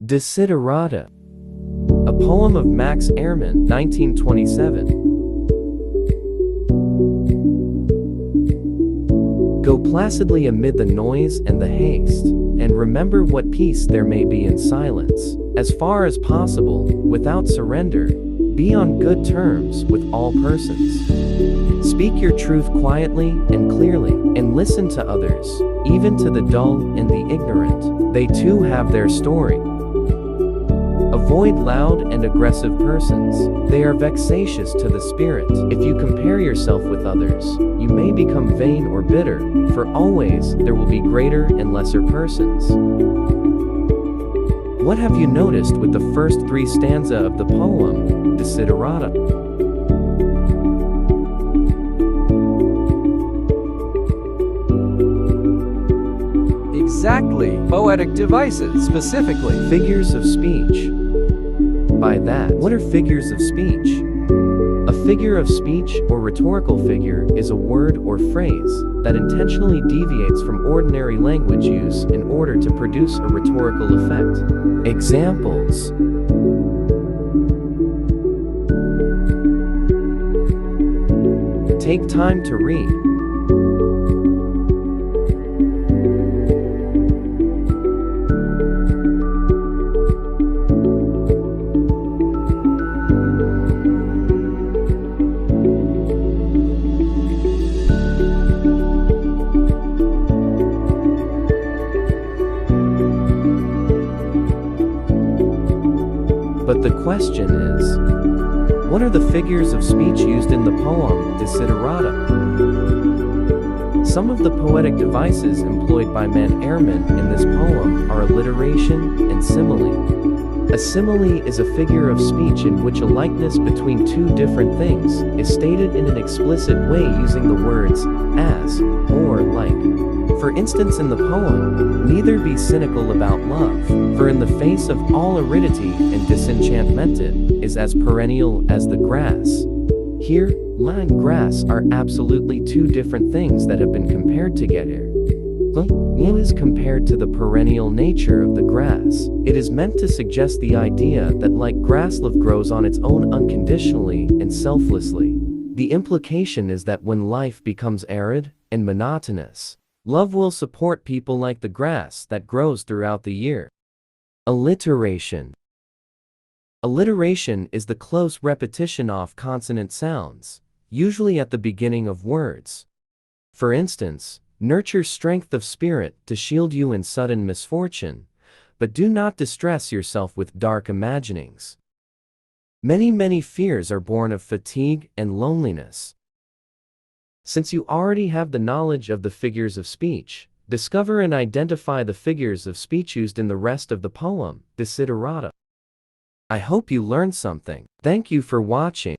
Desiderata, a poem of Max Ehrmann, 1927. Go placidly amid the noise and the haste, and remember what peace there may be in silence. As far as possible, without surrender, be on good terms with all persons. Speak your truth quietly and clearly, and listen to others, even to the dull and the ignorant. They too have their story. Avoid loud and aggressive persons. They are vexatious to the spirit. If you compare yourself with others, you may become vain or bitter, for always there will be greater and lesser persons. What have you noticed with the first three stanzas of the poem, Desiderata? Exactly. Poetic devices, specifically. Figures of speech. By that, what are figures of speech? A figure of speech or rhetorical figure is a word or phrase that intentionally deviates from ordinary language use in order to produce a rhetorical effect. Examples: take time to read. But the question is, what are the figures of speech used in the poem Desiderata? Some of the poetic devices employed by Max Ehrmann in this poem are alliteration and simile. A simile is a figure of speech in which a likeness between two different things is stated in an explicit way using the words as or like. For instance, in the poem, neither be cynical about love, for in the face of all aridity and disenchantment it is as perennial as the grass. Here, land and grass are absolutely two different things that have been compared together. One is compared to the perennial nature of the grass. It is meant to suggest the idea that like grass, love grows on its own unconditionally and selflessly. The implication is that when life becomes arid and monotonous, love will support people like the grass that grows throughout the year. Alliteration. Alliteration is the close repetition of consonant sounds, usually at the beginning of words. For instance, nurture strength of spirit to shield you in sudden misfortune, but do not distress yourself with dark imaginings. Many fears are born of fatigue and loneliness. Since you already have the knowledge of the figures of speech, discover and identify the figures of speech used in the rest of the poem, Desiderata. I hope you learned something. Thank you for watching.